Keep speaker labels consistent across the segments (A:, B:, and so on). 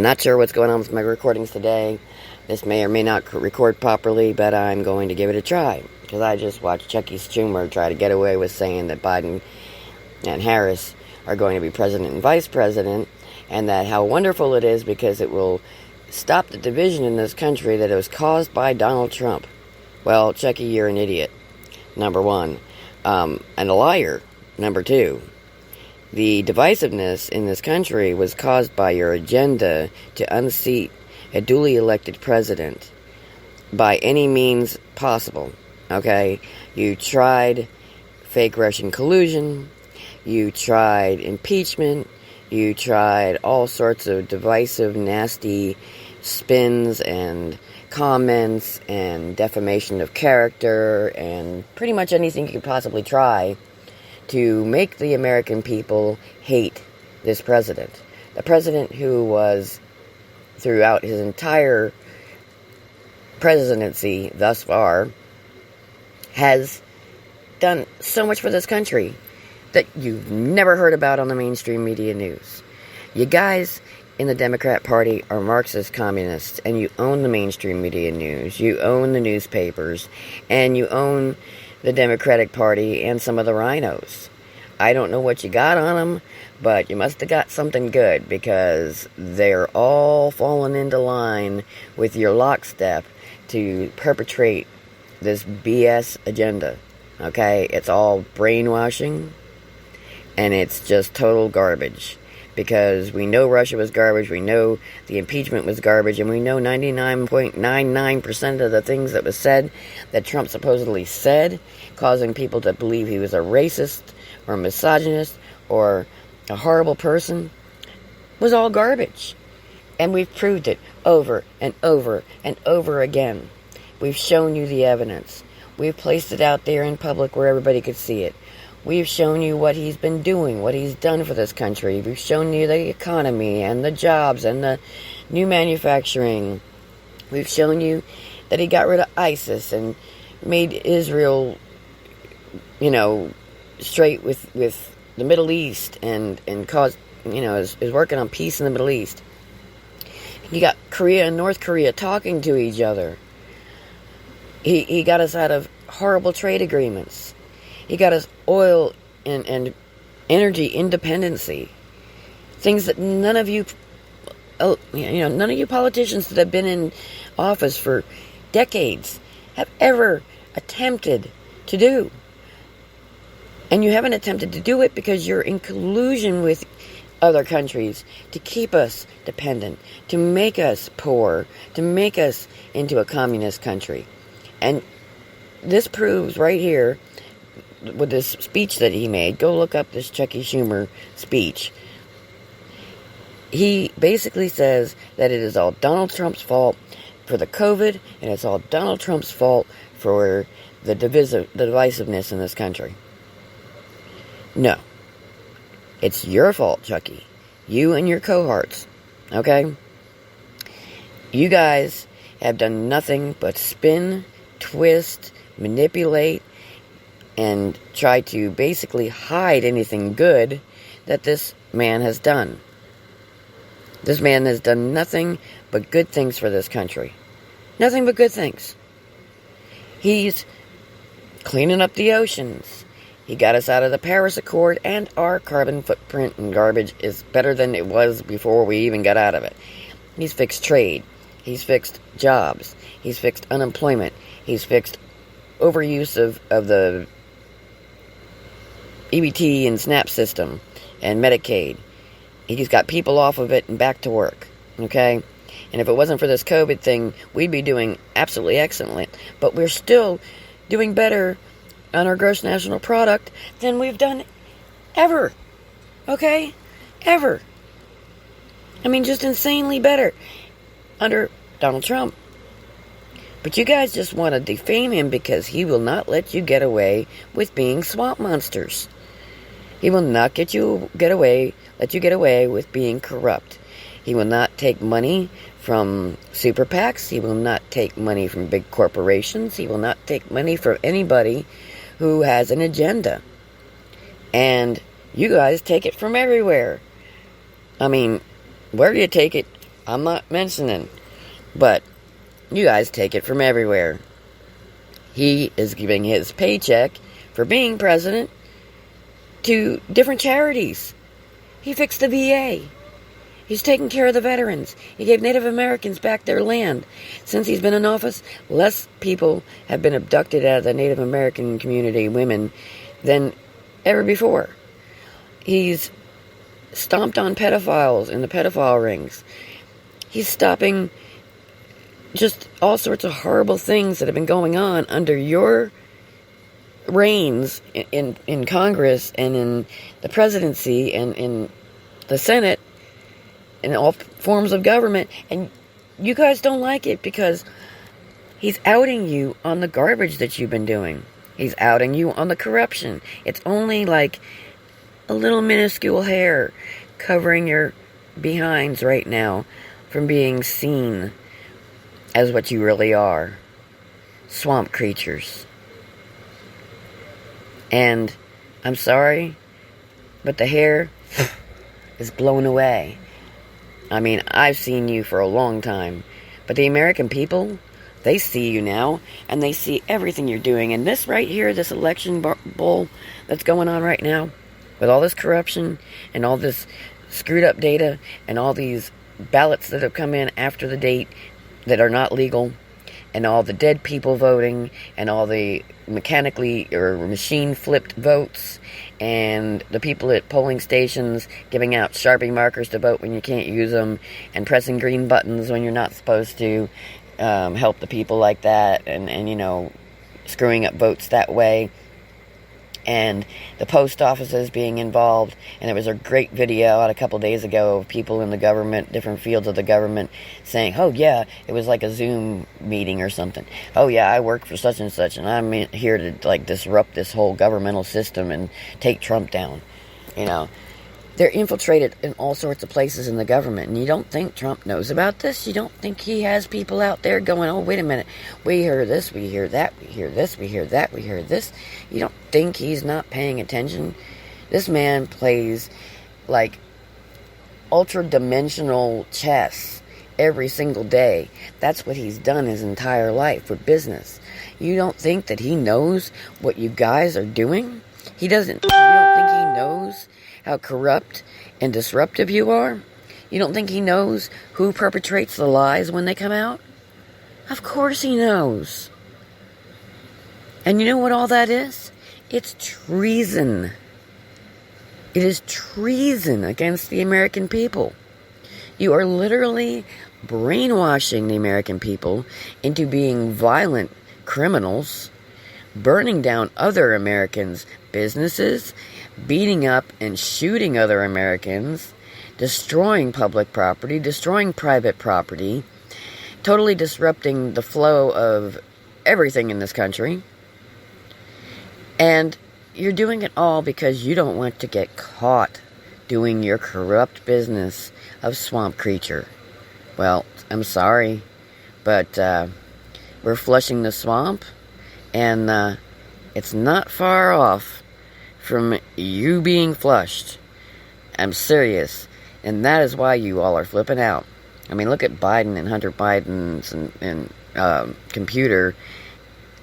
A: not sure what's going on with my recordings today. This may or may not record properly, but I'm going to give it a try. Because I just watched Chucky Schumer try to get away with saying that Biden and Harris are going to be president and vice president, and that how wonderful it is because it will stop the division in this country that it was caused by Donald Trump. Well, Chucky, you're an idiot, number one. And a liar, number two. The divisiveness in this country was caused by your agenda to unseat a duly elected president by any means possible, okay? You tried fake Russian collusion, you tried impeachment, you tried all sorts of divisive, nasty spins and comments and defamation of character and pretty much anything you could possibly try to make the American people hate this president. The president who was, throughout his entire presidency thus far, has done so much for this country that you've never heard about on the mainstream media news. You guys in the Democrat Party are Marxist communists, and you own the mainstream media news, you own the newspapers, and you own the Democratic Party and some of the rhinos. I don't know what you got on them, but you must have got something good, because they're all falling into line with your lockstep to perpetrate this BS agenda. Okay? It's all brainwashing, and it's just total garbage. Because we know Russia was garbage, we know the impeachment was garbage, and we know 99.99% of the things that was said, that Trump supposedly said, causing people to believe he was a racist, or a misogynist, or a horrible person, was all garbage. And we've proved it over and over and over again. We've shown you the evidence. We've placed it out there in public where everybody could see it. We've shown you what he's been doing, what he's done for this country. We've shown you the economy and the jobs and the new manufacturing. We've shown you that he got rid of ISIS and made Israel, straight with the Middle East and caused, is working on peace in the Middle East. He got Korea and North Korea talking to each other. He got us out of horrible trade agreements. He got us oil and energy independency. Things that none of you politicians that have been in office for decades have ever attempted to do. And you haven't attempted to do it because you're in collusion with other countries to keep us dependent, to make us poor, to make us into a communist country. And this proves right here, with this speech that he made, go look up this Chucky Schumer speech. He basically says that it is all Donald Trump's fault for the COVID, and it's all Donald Trump's fault for the divisiveness in this country. No. It's your fault, Chucky. You and your cohorts. Okay? You guys have done nothing but spin, twist, manipulate, and try to basically hide anything good that this man has done. This man has done nothing but good things for this country. Nothing but good things. He's cleaning up the oceans. He got us out of the Paris Accord, and our carbon footprint and garbage is better than it was before we even got out of it. He's fixed trade. He's fixed jobs. He's fixed unemployment. He's fixed overuse of the EBT and SNAP system and Medicaid. He's got people off of it and back to work, okay? And if it wasn't for this COVID thing, we'd be doing absolutely excellent. But we're still doing better on our gross national product than we've done ever, okay? Ever. I mean, just insanely better under Donald Trump. But you guys just want to defame him because he will not let you get away with being swamp monsters. He will not let you get away with being corrupt. He will not take money from super PACs. He will not take money from big corporations. He will not take money from anybody who has an agenda. And you guys take it from everywhere. I mean, where do you take it? I'm not mentioning. But you guys take it from everywhere. He is giving his paycheck for being president to different charities. He fixed the VA. He's taking care of the veterans. He gave Native Americans back their land. Since he's been in office, less people have been abducted out of the Native American community, women, than ever before. He's stomped on pedophiles in the pedophile rings. He's stopping just all sorts of horrible things that have been going on under your reigns in Congress and in the presidency and in the Senate, in all forms of government, and you guys don't like it because he's outing you on the garbage that you've been doing. He's outing you on the corruption. It's only like a little minuscule hair covering your behinds right now from being seen as what you really are. Swamp creatures. And I'm sorry, but the hair is blown away. I mean, I've seen you for a long time, but the American people, they see you now, and they see everything you're doing. And this right here, this election bowl that's going on right now, with all this corruption, and all this screwed up data, and all these ballots that have come in after the date that are not legal, and all the dead people voting, and all the mechanically or machine flipped votes, and the people at polling stations giving out Sharpie markers to vote when you can't use them, and pressing green buttons when you're not supposed to, help the people like that, and you know, screwing up votes that way, and the post offices being involved. And there was a great video out a couple days ago of people in the government, different fields of the government, saying, oh yeah, it was like a Zoom meeting or something. Oh yeah, I work for such and such, and I'm here to like disrupt this whole governmental system and take Trump down. You know, they're infiltrated in all sorts of places in the government, and you don't think Trump knows about this? You don't think he has people out there going, oh, wait a minute, we hear this, we hear that, we hear this, we hear that, we hear this? You don't think he's not paying attention? This man plays like ultra-dimensional chess every single day. That's what he's done his entire life for business. You don't think that he knows what you guys are doing? You don't think he knows how corrupt and disruptive you are? You don't think he knows who perpetrates the lies when they come out? Of course he knows. And you know what all that is? It's treason. It is treason against the American people. You are literally brainwashing the American people into being violent criminals, burning down other Americans' businesses, beating up and shooting other Americans, destroying public property, destroying private property, totally disrupting the flow of everything in this country. And you're doing it all because you don't want to get caught doing your corrupt business of swamp creature. Well, I'm sorry, but we're flushing the swamp, and it's not far off from you being flushed. I'm serious. And that is why you all are flipping out. I mean, look at Biden and Hunter Biden's and computer.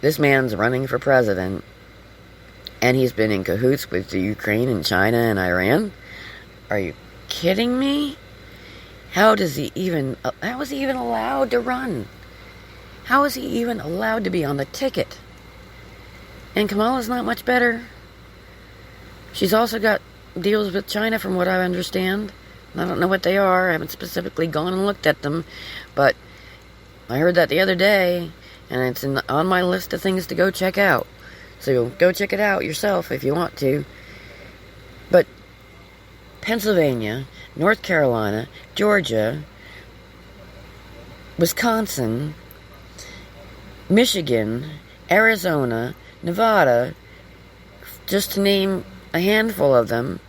A: This man's running for president, and he's been in cahoots with the Ukraine and China and Iran. Are you kidding me? How is he even allowed to run? How is he even allowed to be on the ticket? And Kamala's not much better. She's also got deals with China, from what I understand. I don't know what they are. I haven't specifically gone and looked at them. But I heard that the other day, and it's on my list of things to go check out. So go check it out yourself if you want to. But Pennsylvania, North Carolina, Georgia, Wisconsin, Michigan, Arizona, Nevada, just to name a handful of them,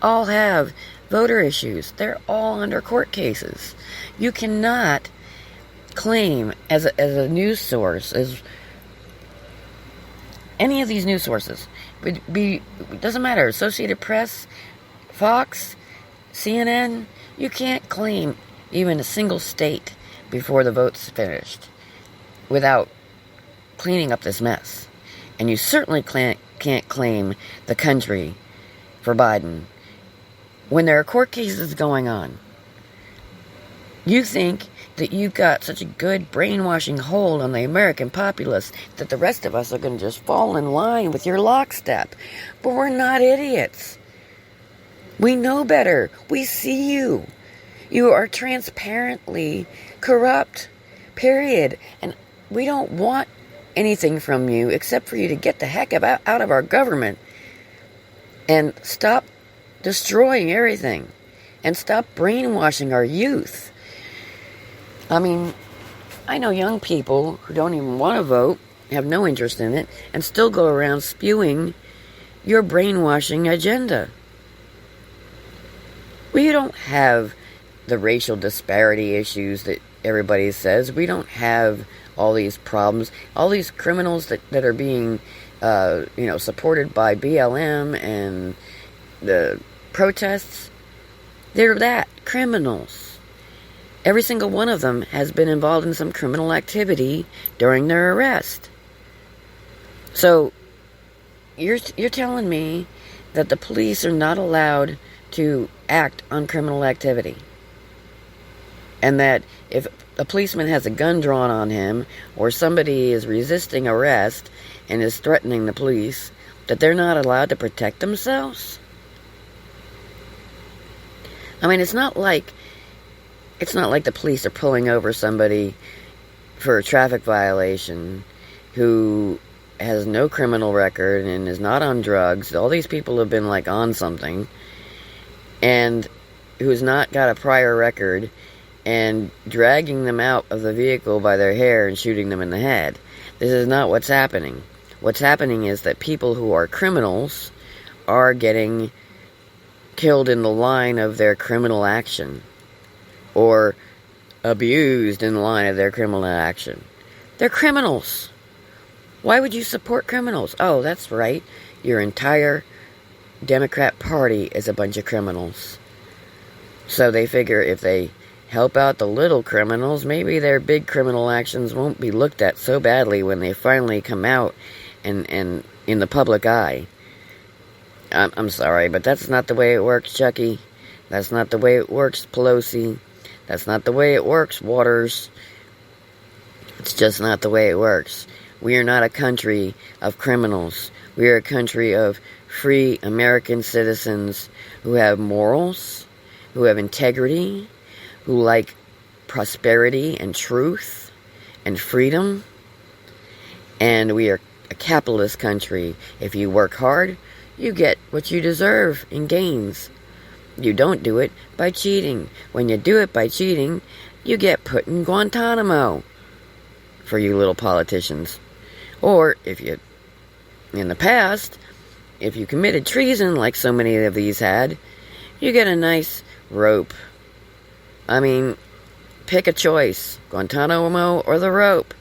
A: all have voter issues. They're all under court cases. You cannot claim as a news source, as any of these news sources, it doesn't matter, Associated Press, Fox, CNN, you can't claim even a single state before the vote's finished without cleaning up this mess. And you certainly can't claim the country for Biden when there are court cases going on. You think that you've got such a good brainwashing hold on the American populace that the rest of us are going to just fall in line with your lockstep. But we're not idiots. We know better. We see you. You are transparently corrupt. Period. And we don't want anything from you except for you to get the heck out of our government and stop destroying everything and stop brainwashing our youth. I mean, I know young people who don't even want to vote, have no interest in it, and still go around spewing your brainwashing agenda. We don't have the racial disparity issues that everybody says. We don't have all these problems, all these criminals that are being, supported by BLM and the protests. They're criminals. Every single one of them has been involved in some criminal activity during their arrest. So, you're telling me that the police are not allowed to act on criminal activity? And that if a policeman has a gun drawn on him, or somebody is resisting arrest and is threatening the police, that they're not allowed to protect themselves? I mean, it's not like the police are pulling over somebody for a traffic violation who has no criminal record and is not on drugs. All these people have been on something, and who's not got a prior record, and dragging them out of the vehicle by their hair and shooting them in the head. This is not what's happening. What's happening is that people who are criminals are getting killed in the line of their criminal action, or abused in the line of their criminal action. They're criminals. Why would you support criminals? Oh, that's right. Your entire Democrat Party is a bunch of criminals. So they figure if they help out the little criminals, maybe their big criminal actions won't be looked at so badly when they finally come out and in the public eye. I'm sorry, but that's not the way it works, Chucky. That's not the way it works, Pelosi. That's not the way it works, Waters. It's just not the way it works. We are not a country of criminals. We are a country of free American citizens who have morals, who have integrity, who like prosperity and truth and freedom. And we are a capitalist country. If you work hard, you get what you deserve in gains. You don't do it by cheating. When you do it by cheating, you get put in Guantanamo, for you little politicians. Or, in the past, if you committed treason like so many of these had, you get a nice rope. I mean, pick a choice, Guantanamo or the rope.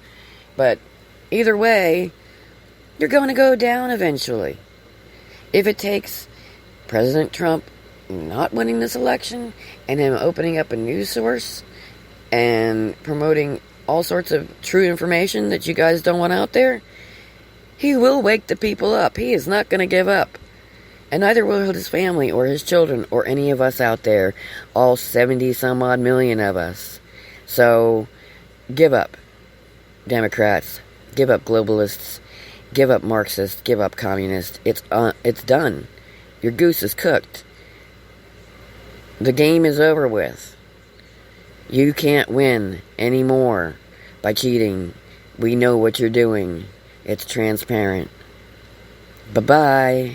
A: But either way, you're going to go down eventually. If it takes President Trump not winning this election and him opening up a news source and promoting all sorts of true information that you guys don't want out there, he will wake the people up. He is not going to give up. And neither will his family or his children or any of us out there, all 70 some odd million of us. So, give up, Democrats. Give up globalists. Give up Marxists. Give up communists. It's done. Your goose is cooked. The game is over with. You can't win anymore by cheating. We know what you're doing. It's transparent. Bye-bye.